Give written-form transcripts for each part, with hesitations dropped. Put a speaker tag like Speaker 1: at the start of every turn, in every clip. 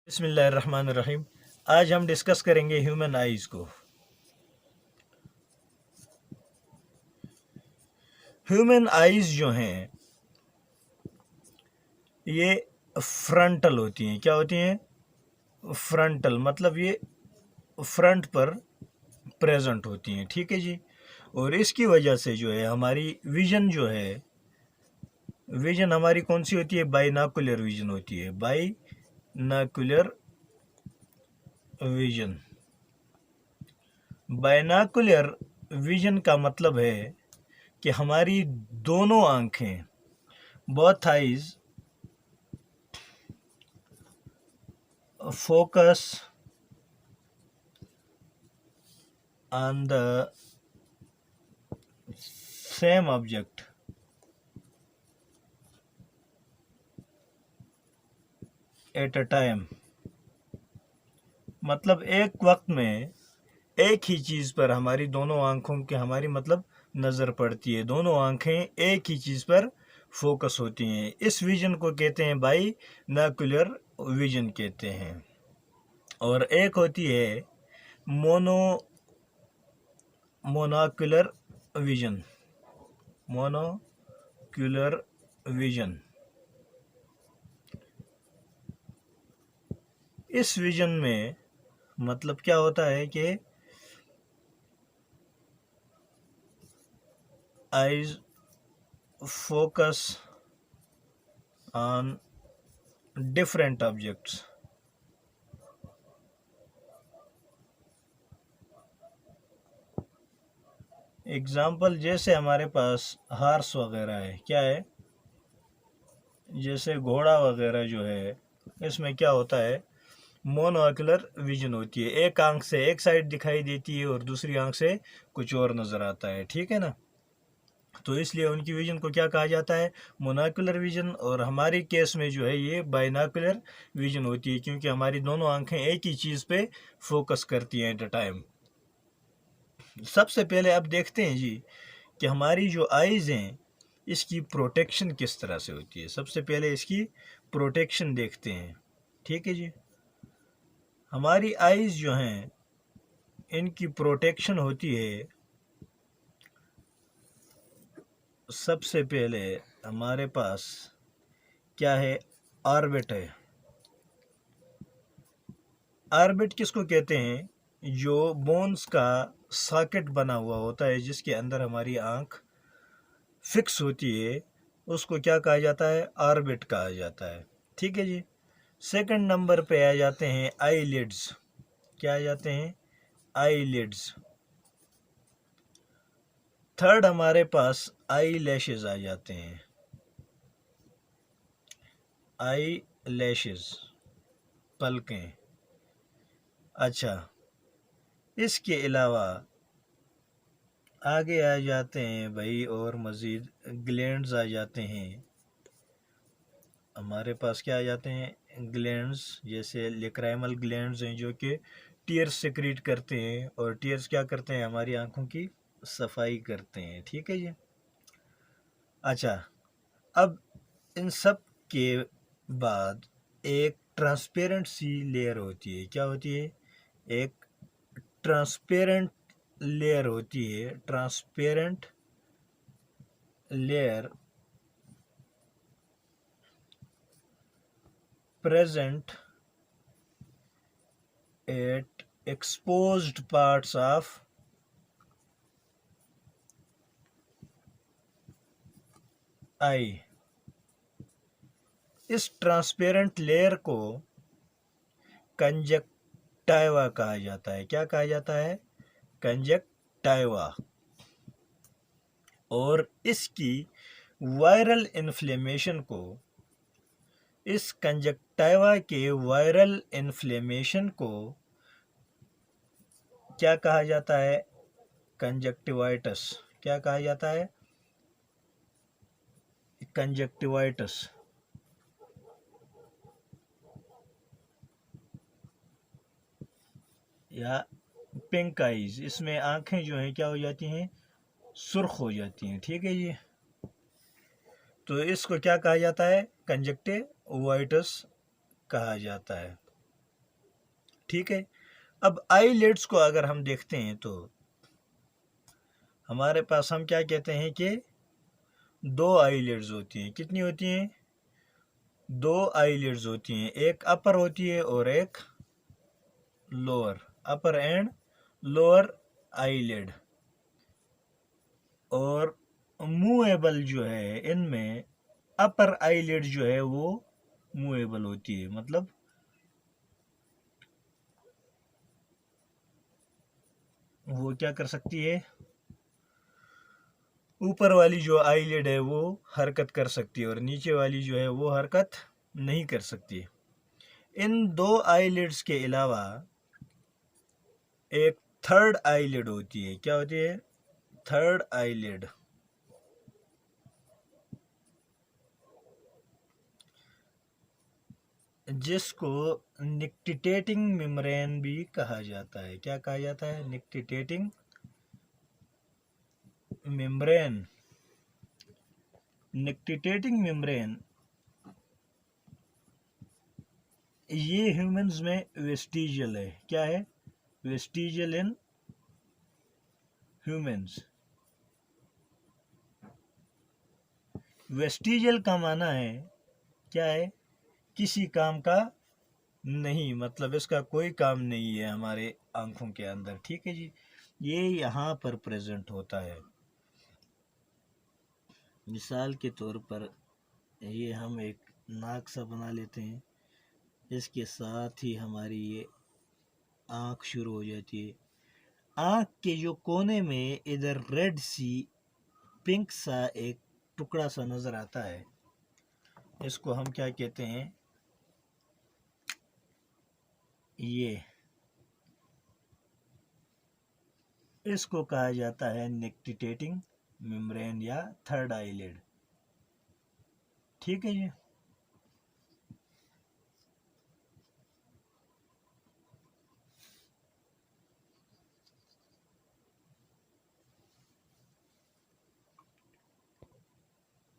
Speaker 1: बिस्मिल्लाहिर्रहमानिर्रहीम। आज हम डिस्कस करेंगे ह्यूमन आइज़ को। ह्यूमन आइज़ जो हैं ये फ्रंटल होती हैं। क्या होती हैं? फ्रंटल मतलब ये फ्रंट पर प्रेजेंट होती हैं। ठीक है जी। और इसकी वजह से जो है हमारी विज़न जो है, विज़न हमारी कौन सी होती है? बाइनाकुलर विज़न होती है। Binocular vision. बाइनाकुलर विज़न का मतलब है कि हमारी दोनों आँखें, both eyes focus on the same object at a time। मतलब एक वक्त में एक ही चीज़ पर हमारी दोनों आँखों की हमारी मतलब नज़र पड़ती है। दोनों आँखें एक ही चीज़ पर फोकस होती हैं। इस विज़न को कहते हैं बाइनोकुलर विज़न कहते हैं। और एक होती है मोनोकुलर विज़न। Monocular vision. इस विज़न में मतलब क्या होता है कि eyes focus on different objects. Example जैसे हमारे पास हार्स वगैरह है, क्या है, जैसे घोड़ा वगैरह जो है, इसमें क्या होता है? मोनोकुलर विजन होती है। एक आंख से एक साइड दिखाई देती है और दूसरी आंख से कुछ और नज़र आता है। ठीक है ना? तो इसलिए उनकी विजन को क्या कहा जाता है? Monocular vision. और हमारी केस में जो है ये बाइनोकुलर विजन होती है, क्योंकि हमारी दोनों आंखें एक ही चीज़ पे फोकस करती हैं एट अ टाइम। सबसे पहले अब देखते हैं जी कि हमारी जो आइज़ हैं इसकी प्रोटेक्शन किस तरह से होती है। सबसे पहले इसकी प्रोटेक्शन देखते हैं। ठीक है जी। हमारी आइज़ जो हैं इनकी प्रोटेक्शन होती है, सबसे पहले हमारे पास क्या है? ऑर्बिट है। ऑर्बिट किसको कहते हैं? जो बोन्स का सॉकेट बना हुआ होता है जिसके अंदर हमारी आँख फिक्स होती है, उसको क्या कहा जाता है? ऑर्बिट कहा जाता है। ठीक है जी। सेकंड नंबर पे आ जाते हैं आईलिड्स। क्या आ जाते हैं? आईलिड्स। थर्ड हमारे पास आई लैशेज आ जाते हैं। आई लैशेज, पलकें। अच्छा, इसके अलावा आगे आ जाते हैं भाई और मज़ीद ग्लैंड्स आ जाते हैं। हमारे पास क्या आ जाते हैं? ग्लैंड्स, जैसे लेक्राइमल ग्लैंड्स हैं जो कि टीयर्स सेक्रेट करते हैं, और टीयर्स क्या करते हैं? हमारी आंखों की सफाई करते हैं। ठीक है जी। अच्छा, अब इन सब के बाद एक ट्रांसपेरेंट सी लेयर होती है। क्या होती है? एक ट्रांसपेरेंट लेयर होती है। Transparent layer present at exposed parts of eye। इस ट्रांसपेरेंट लेयर को कंजक्टाइवा कहा जाता है। क्या कहा जाता है? कंजक्टाइवा। और इसकी वायरल इन्फ्लेमेशन को, इस कंजक्टाइवा के वायरल इन्फ्लेमेशन को क्या कहा जाता है? कंजक्टिवाइटिस। क्या कहा जाता है? कंजक्टिवाइटिस। या पिंक आइज। इसमें आंखें जो हैं क्या हो जाती हैं? सुर्ख हो जाती हैं। ठीक है जी। तो इसको क्या कहा जाता है? कंजक्टिवाइटिस कहा जाता है। ठीक है। अब आईलिड्स को अगर हम देखते हैं तो हमारे पास हम क्या कहते हैं कि दो आईलिड्स होती हैं। कितनी होती हैं? दो आईलिड्स होती हैं, एक अपर होती है और एक lower, upper and lower eyelid. और मूवेबल जो है इनमें अपर आईलिड जो है वो मूवेबल होती है, मतलब वो क्या कर सकती है, ऊपर वाली जो आईलिड है वो हरकत कर सकती है और नीचे वाली जो है वो हरकत नहीं कर सकती। इन दो आईलिड्स के अलावा एक थर्ड आईलिड होती है। क्या होती है? थर्ड आईलिड, जिसको निक्टिटेटिंग मेम्ब्रेन भी कहा जाता है। क्या कहा जाता है? Nictitating membrane. निक्टिटेटिंग मेम्ब्रेन ये ह्यूमंस में वेस्टिजियल है। क्या है? Vestigial in humans. वेस्टिजियल का माना है क्या है? किसी काम का नहीं, मतलब इसका कोई काम नहीं है हमारे आंखों के अंदर। ठीक है जी, ये यहाँ पर प्रेजेंट होता है। मिसाल के तौर पर ये हम एक नाक सा बना लेते हैं, इसके साथ ही हमारी ये आँख शुरू हो जाती है। आँख के जो कोने में इधर रेड सी पिंक सा एक टुकड़ा सा नज़र आता है, इसको हम क्या कहते हैं? ये इसको कहा जाता है निक्टिटेटिंग मेम्ब्रेन या थर्ड आईलिड। ठीक है जी।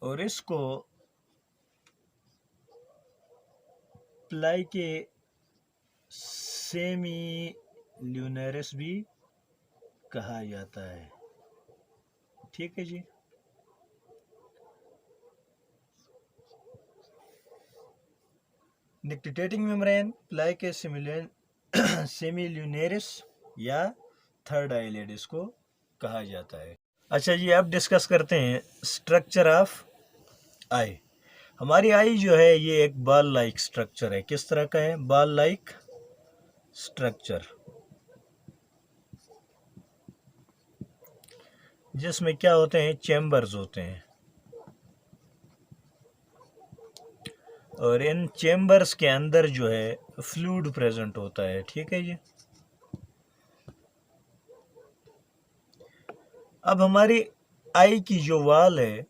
Speaker 1: और इसको प्लाई के सेमी ल्यूनरिस भी कहा जाता है। ठीक है जी। निक्टिटेटिंग मेम्ब्रेन, प्लाई के सेमी ल्यूनरिस या थर्ड आईलिड इसको कहा जाता है। अच्छा जी, अब डिस्कस करते हैं स्ट्रक्चर ऑफ आई। हमारी आई जो है ये एक बॉल लाइक स्ट्रक्चर है। किस तरह का है? बॉल लाइक स्ट्रक्चर, जिसमें क्या होते हैं? चैम्बर्स होते हैं, और इन चैम्बर्स के अंदर जो है फ्लूइड प्रेजेंट होता है। ठीक है जी। अब हमारी आई की जो वॉल है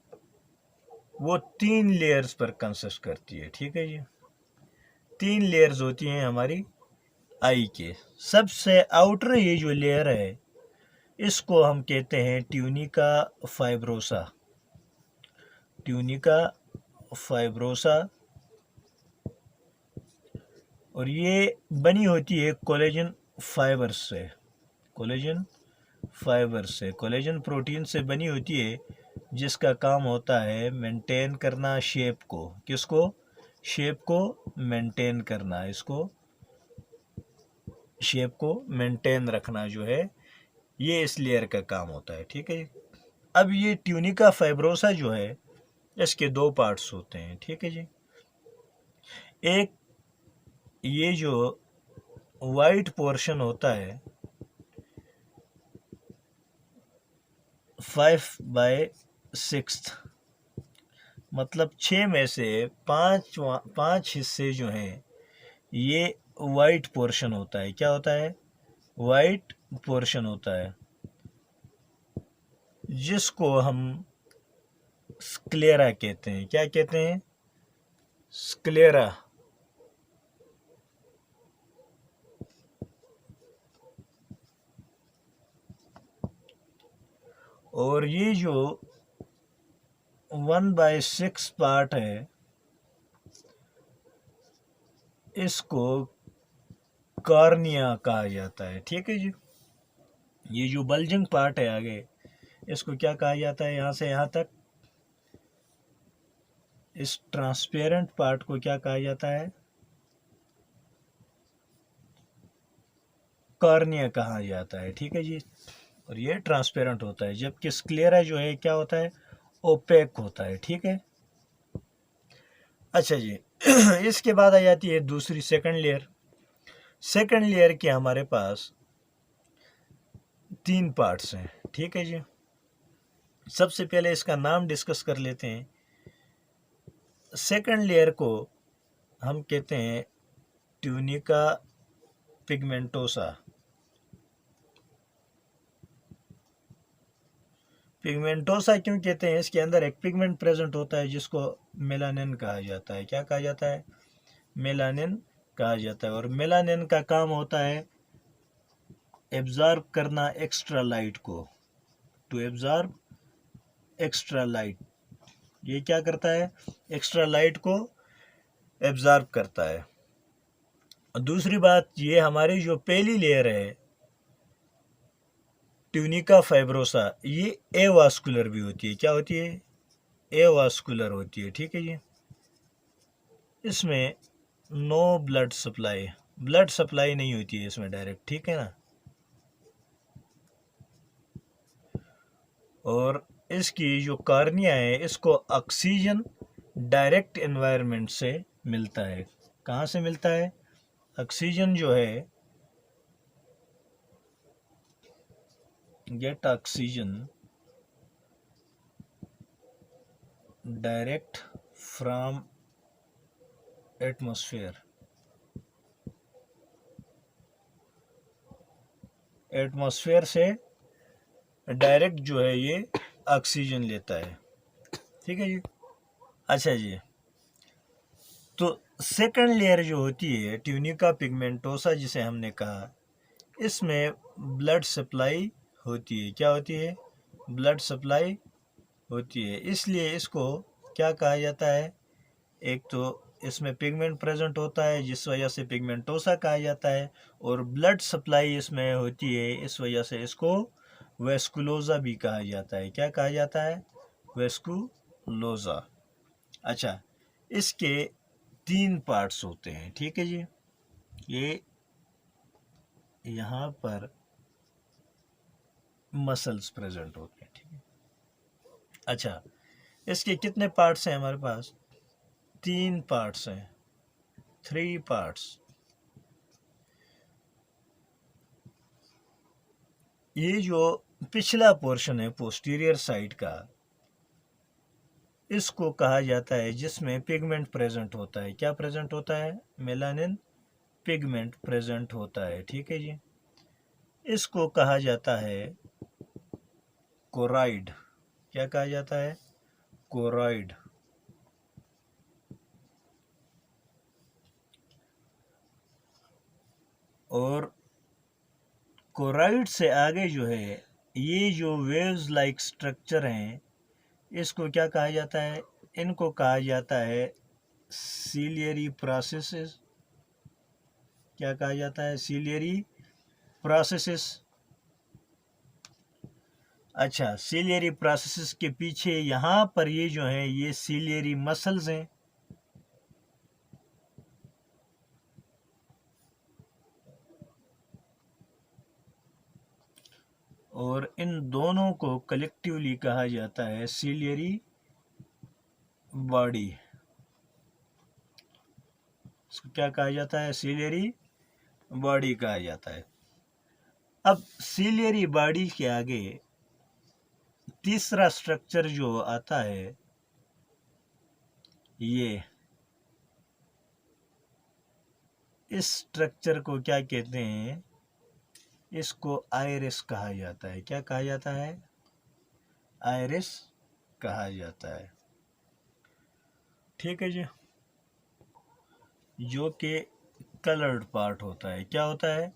Speaker 1: वो 3 लेयर्स पर कंसिस्ट करती है। ठीक है जी, 3 लेयर्स होती हैं हमारी आई के। सबसे आउटर ये जो लेयर है इसको हम कहते हैं ट्यूनिका फाइब्रोसा। ट्यूनिका फाइब्रोसा, और ये बनी होती है कोलेजन फाइबर्स से। कोलेजन फाइबर्स से, कोलेजन प्रोटीन से बनी होती है, जिसका काम होता है मेंटेन करना शेप को। किसको? शेप को मेंटेन करना। इसको शेप को मेंटेन रखना जो है ये इस लेयर का काम होता है। ठीक है। अब ये ट्यूनिका फाइब्रोसा जो है इसके 2 पार्ट्स होते हैं। ठीक है जी। एक ये जो वाइट पोर्शन होता है 5/6, मतलब 6 में से 5 हिस्से जो हैं ये वाइट पोर्शन होता है। क्या होता है? वाइट पोर्शन होता है, जिसको हम स्क्लेरा कहते हैं। क्या कहते हैं? स्क्लेरा। और ये जो 1/6 पार्ट है इसको कॉर्निया कहा जाता है। ठीक है जी। ये जो बल्जिंग पार्ट है आगे, इसको क्या कहा जाता है, यहाँ से यहाँ तक इस ट्रांसपेरेंट पार्ट को क्या कहा जाता है, कॉर्निया कहा जाता है। ठीक है जी। और ये ट्रांसपेरेंट होता है, जबकि स्क्लेरा जो है क्या होता है, ओपेक होता है। ठीक है। अच्छा जी। इसके बाद आ जाती है दूसरी सेकंड लेयर। सेकंड लेयर के हमारे पास 3 पार्ट्स हैं। ठीक है जी। सबसे पहले इसका नाम डिस्कस कर लेते हैं। सेकंड लेयर को हम कहते हैं ट्यूनिका पिगमेंटोसा। पिगमेंटोसा क्यों कहते हैं, इसके अंदर एक पिगमेंट प्रेजेंट होता है जिसको मेलानिन कहा जाता है। क्या कहा जाता है, मेलानिन कहा जाता है। और मेलानिन का काम होता है एब्जॉर्ब करना एक्स्ट्रा लाइट को, टू एब्जॉर्ब एक्स्ट्रा लाइट। ये क्या करता है, एक्स्ट्रा लाइट को एब्जॉर्ब करता है। और दूसरी बात, ये हमारी जो पहली लेयर है ट्यूनिका फाइब्रोसा, ये एवास्कुलर भी होती है। क्या होती है, एवास्कुलर होती है। ठीक है जी। इसमें no blood supply, blood supply नहीं होती है इसमें डायरेक्ट। ठीक है ना। और इसकी जो कॉर्निया है, इसको ऑक्सीजन डायरेक्ट एनवायरनमेंट से मिलता है। कहाँ से मिलता है, ऑक्सीजन जो है, gate oxygen direct from atmosphere. Atmosphere से डायरेक्ट जो है ये ऑक्सीजन लेता है। ठीक है जी। अच्छा जी। तो सेकंड लेयर जो होती है ट्यूनिका पिगमेंटोसा जिसे हमने कहा, इसमें ब्लड सप्लाई होती है। क्या होती है, ब्लड सप्लाई होती है। इसलिए इसको क्या कहा जाता है, एक तो इसमें पिगमेंट प्रेजेंट होता है जिस वजह से पिगमेंटोसा कहा जाता है, और ब्लड सप्लाई इसमें होती है, इस वजह से इसको वेस्कुलोजा भी कहा जाता है। क्या कहा जाता है, वेस्कुलोजा। अच्छा, इसके 3 पार्ट्स होते हैं। ठीक है जी। ये यहाँ पर मसल्स प्रेजेंट होते हैं। ठीक है। अच्छा, इसके कितने पार्ट्स हैं हमारे पास, 3 पार्ट्स हैं, 3 पार्ट्स। ये जो पिछला पोर्शन है पोस्टीरियर साइड का, इसको कहा जाता है जिसमें पिगमेंट प्रेजेंट होता है। क्या प्रेजेंट होता है, मेलानिन पिगमेंट प्रेजेंट होता है। ठीक है जी। इसको कहा जाता है कोराइड। क्या कहा जाता है, कोराइड। और कोराइड से आगे जो है, ये जो वेव्स लाइक स्ट्रक्चर हैं, इसको क्या कहा जाता है, इनको कहा जाता है सीलियरी प्रोसेसेस। क्या कहा जाता है, सीलियरी प्रोसेसेस। अच्छा, सीलियरी प्रोसेसेस के पीछे यहाँ पर ये जो है ये सीलियरी मसल्स हैं। और इन दोनों को कलेक्टिवली कहा जाता है सीलियरी बॉडी। इसको क्या कहा जाता है, सीलियरी बॉडी कहा जाता है। अब सीलियरी बॉडी के आगे तीसरा स्ट्रक्चर जो आता है, ये इस स्ट्रक्चर को क्या कहते हैं, इसको आइरिस कहा जाता है। क्या कहा जाता है, आइरिस कहा जाता है। ठीक है जी। जो कि कलर्ड पार्ट होता है। क्या होता है,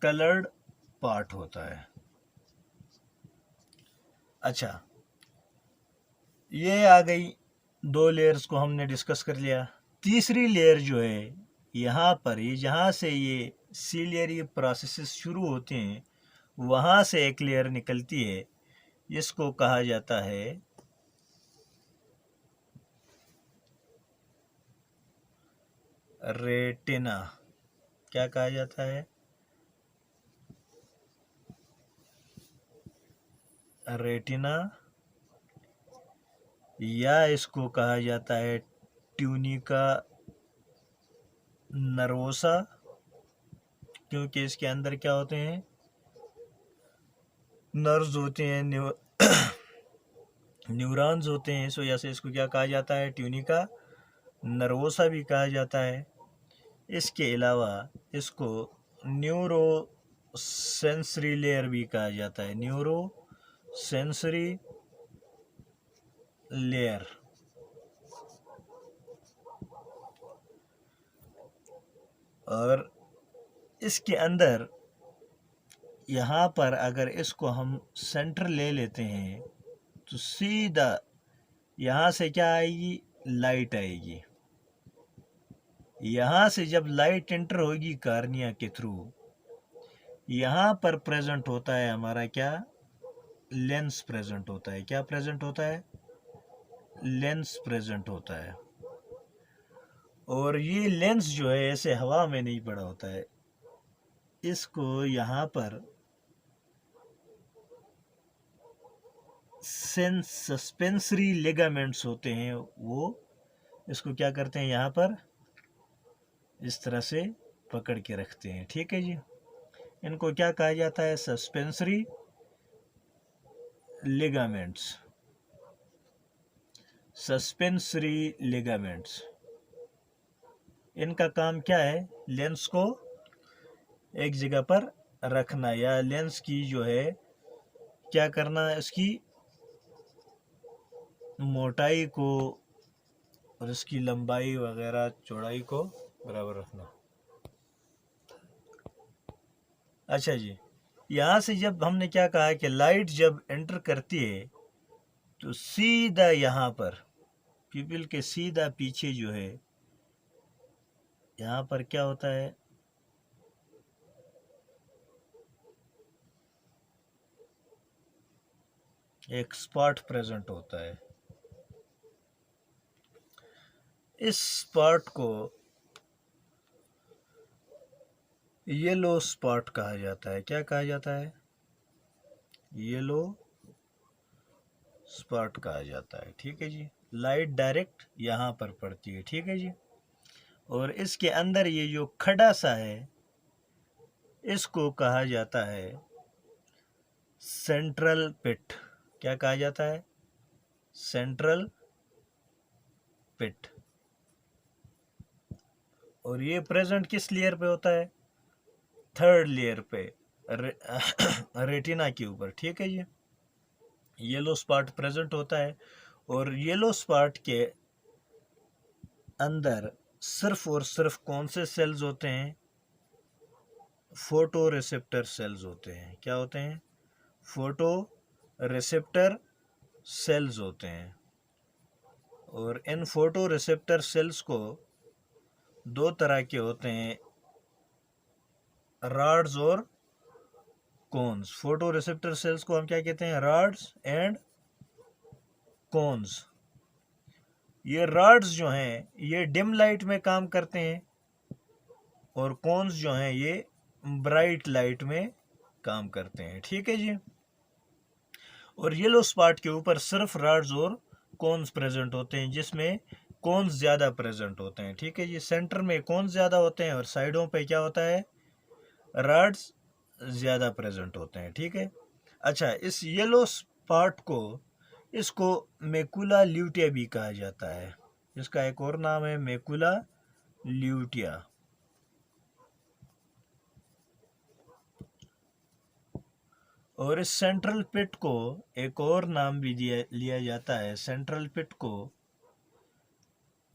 Speaker 1: कलर्ड पार्ट होता है। अच्छा, ये आ गई, 2 लेयर्स को हमने डिस्कस कर लिया। तीसरी लेयर जो है यहाँ पर ये जहाँ से ये सीलियरी प्रोसेसेस शुरू होते हैं वहाँ से एक लेयर निकलती है, जिसको कहा जाता है रेटिना। क्या कहा जाता है? रेटिना, या इसको कहा जाता है ट्यूनिका नर्वोसा, क्योंकि इसके अंदर क्या होते हैं? नर्व्स होते हैं, न्यूरॉन्स होते हैं। इस वजह से इसको क्या कहा जाता है? ट्यूनिका नर्वोसा भी कहा जाता है। इसके अलावा इसको न्यूरो सेंसरी लेयर भी कहा जाता है, न्यूरो सेंसरी लेयर। और इसके अंदर यहाँ पर अगर इसको हम सेंटर ले लेते हैं तो सीधा यहाँ से क्या आएगी? लाइट आएगी। यहाँ से जब लाइट एंटर होगी कार्निया के थ्रू, यहाँ पर प्रेजेंट होता है हमारा क्या? लेंस प्रेजेंट होता है। क्या प्रेजेंट होता है? लेंस प्रेजेंट होता है। और ये लेंस जो है ऐसे हवा में नहीं पड़ा होता है, इसको यहाँ पर सस्पेंसरी लिगामेंट्स होते हैं, वो इसको क्या करते हैं? यहाँ पर इस तरह से पकड़ के रखते हैं। ठीक है जी, इनको क्या कहा जाता है? Suspensory ligaments. सस्पेंसरी लिगामेंट्स, इनका काम क्या है? लेंस को एक जगह पर रखना, या लेंस की जो है क्या करना? इसकी मोटाई को और इसकी लंबाई वगैरह चौड़ाई को बराबर रखना। अच्छा जी, यहाँ से जब हमने क्या कहा कि लाइट जब एंटर करती है तो सीधा यहाँ पर पीपल के सीधा पीछे जो है यहाँ पर क्या होता है? एक स्पॉट प्रेजेंट होता है। इस स्पॉट को येलो स्पॉट कहा जाता है। क्या कहा जाता है? येलो स्पॉट कहा जाता है। ठीक है जी, लाइट डायरेक्ट यहाँ पर पड़ती है। ठीक है जी, और इसके अंदर ये जो खड़ा सा है इसको कहा जाता है सेंट्रल पिट। क्या कहा जाता है? सेंट्रल पिट। और ये प्रेजेंट किस लेयर पे होता है? थर्ड लेयर पे, रेटिना के ऊपर। ठीक है जी, येलो स्पॉट प्रेजेंट होता है। और येलो स्पॉट के अंदर सिर्फ और सिर्फ कौन से सेल्स होते हैं? फोटो रिसेप्टर सेल्स होते हैं। क्या होते हैं? फोटो रिसेप्टर सेल्स होते हैं। और इन फोटो रिसेप्टर सेल्स को दो तरह के होते हैं, रॉड्स और कोन्स। फोटो रिसेप्टर सेल्स को हम क्या कहते हैं? Rods and cones. ये रॉड्स जो हैं ये डिम लाइट में काम करते हैं, और कोन्स जो हैं ये ब्राइट लाइट में काम करते हैं। ठीक है जी, और येलो स्पॉट के ऊपर सिर्फ रॉड्स और कोन्स प्रेजेंट होते हैं, जिसमें कोन्स ज़्यादा प्रेजेंट होते हैं। ठीक है जी, सेंटर में कोन्स ज़्यादा होते हैं और साइडों पे क्या होता है? रॉड्स ज़्यादा प्रेजेंट होते हैं। ठीक है, अच्छा, इस येलो स्पॉट को इसको मैकुला ल्यूटिया भी कहा जाता है। इसका एक और नाम है मैकुला ल्यूटिया। और इस सेंट्रल पिट को एक और नाम भी लिया जाता है। सेंट्रल पिट को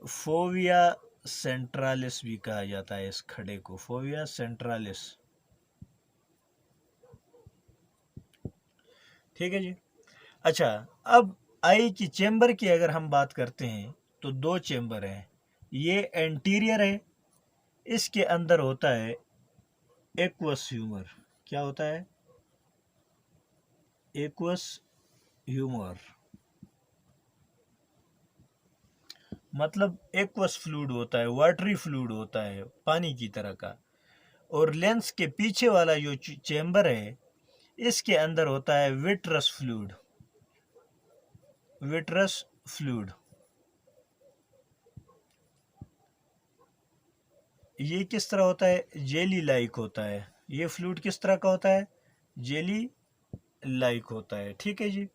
Speaker 1: फोविया सेंट्रालिस भी कहा जाता है। इस खड़े को फोविया सेंट्रालिस। ठीक है जी, अच्छा, अब आई की चेंबर की अगर हम बात करते हैं तो दो चेंबर हैं। ये एंटीरियर है, इसके अंदर होता है एक्वस ह्यूमर। क्या होता है? एक्वस ह्यूमर मतलब एक्वस फ्लूइड होता है, वाटरी फ्लूइड होता है, पानी की तरह का। और लेंस के पीछे वाला जो चेंबर है, इसके अंदर होता है विट्रस फ्लूइड। विट्रस फ्लूइड ये किस तरह होता है? जेली लाइक होता है। ये फ्लूइड किस तरह का होता है? जेली लाइक होता है। ठीक है जी।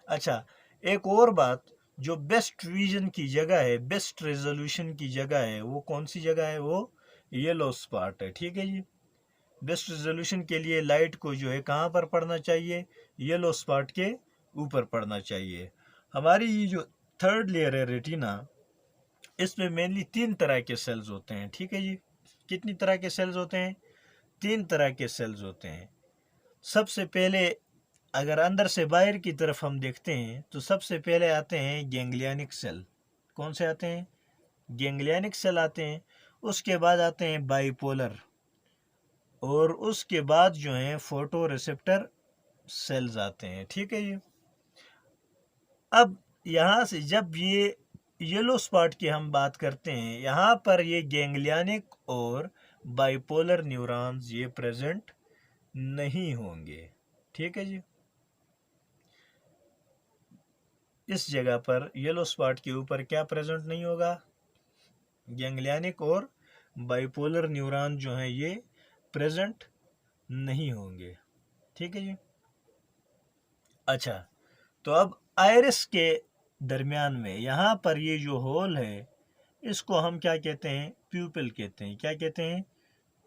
Speaker 1: अच्छा, एक और बात, जो बेस्ट विजन की जगह है, बेस्ट रेजोल्यूशन की जगह है, वो कौन सी जगह है? वो येलो स्पॉट है। ठीक है जी। बेस्ट रेजोल्यूशन के लिए लाइट को जो है कहाँ पर पड़ना चाहिए? येलो स्पॉट के ऊपर पड़ना चाहिए। हमारी ये जो थर्ड लेयर है रेटिना, इसमें मेनली 3 तरह के सेल्स होते हैं। ठीक है जी। कितनी तरह के सेल्स होते हैं? 3 तरह के सेल्स होते हैं। सबसे पहले अगर अंदर से बाहर की तरफ हम देखते हैं तो सबसे पहले आते हैं गैंग्लियनिक सेल। कौन से आते हैं? गैंग्लियनिक सेल आते हैं। उसके बाद आते हैं बाइपोलर, और उसके बाद जो है फोटो रिसेप्टर सेल्स आते हैं। ठीक है जी। अब यहाँ से जब ये येलो स्पॉट की हम बात करते हैं, यहाँ पर ये गैंग्लियनिक और बाइपोलर न्यूरॉन्स ये प्रेजेंट नहीं होंगे। ठीक है जी। इस जगह पर येलो स्पॉट के ऊपर क्या प्रेजेंट नहीं होगा? गैंग्लियनिक और बाइपोलर न्यूरॉन जो हैं ये प्रेजेंट नहीं होंगे। ठीक है जी। अच्छा, तो अब आइरिस के दरमियान में यहाँ पर ये जो होल है, इसको हम क्या कहते हैं? प्यूपिल कहते हैं। क्या कहते हैं?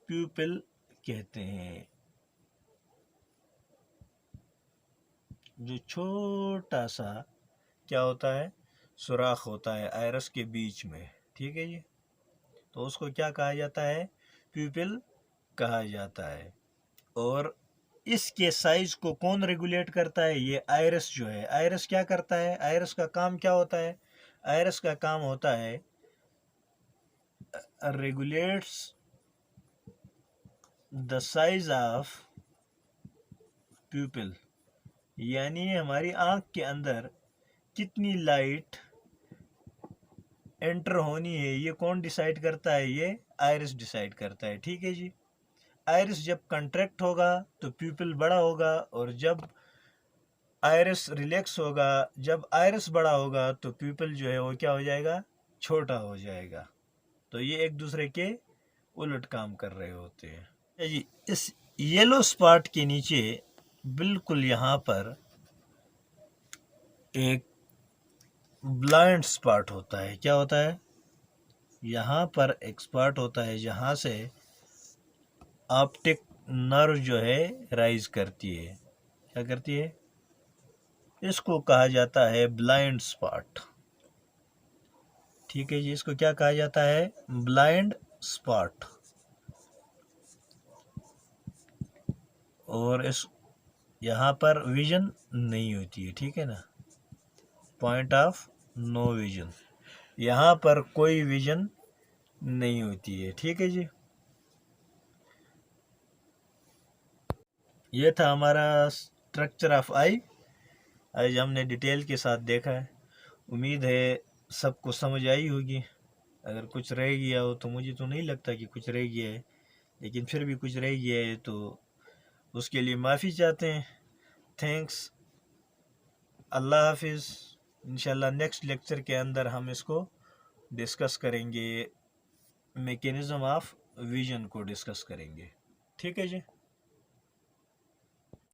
Speaker 1: प्यूपिल कहते हैं। जो छोटा सा क्या होता है? सुराख होता है आइरिस के बीच में। ठीक है जी। तो उसको क्या कहा जाता है? प्यूपिल कहा जाता है। और इसके साइज को कौन रेगुलेट करता है? ये आइरिस जो है। आइरिस क्या करता है? आइरिस का काम क्या होता है? आइरिस का काम होता है रेगुलेट्स द साइज ऑफ प्यूपिल, यानी हमारी आंख के अंदर कितनी लाइट एंटर होनी है, ये कौन डिसाइड करता है? ये आइरिस डिसाइड करता है। ठीक है जी। आइरिस जब कंट्रैक्ट होगा तो प्यूपिल बड़ा होगा, और जब आइरिस रिलैक्स होगा, जब आइरिस बड़ा होगा तो प्यूपिल जो है वो क्या हो जाएगा? छोटा हो जाएगा। तो ये एक दूसरे के उलट काम कर रहे होते हैं जी। इस येलो स्पॉट के नीचे बिल्कुल यहाँ पर एक ब्लाइंड स्पॉट होता है। क्या होता है? यहाँ पर एक स्पॉट होता है जहाँ से ऑप्टिक नर्व जो है राइज करती है। क्या करती है? इसको कहा जाता है ब्लाइंड स्पॉट। ठीक है जी। इसको क्या कहा जाता है? Blind spot. और इस यहाँ पर विजन नहीं होती है। ठीक है ना? पॉइंट ऑफ नो विजन, यहाँ पर कोई विजन नहीं होती है। ठीक है जी। ये था हमारा स्ट्रक्चर ऑफ आई। आज हमने डिटेल के साथ देखा है। उम्मीद है सबको समझ आई होगी। अगर कुछ रह गया हो तो मुझे तो नहीं लगता कि कुछ रह गया है, लेकिन फिर भी कुछ रह गया है तो उसके लिए माफ़ी चाहते हैं। थैंक्स। अल्लाह हाफिज़। इंशाल्लाह नेक्स्ट लेक्चर के अंदर हम इसको डिस्कस करेंगे, मैकेनिज़्म ऑफ विजन को डिस्कस करेंगे। ठीक है जी।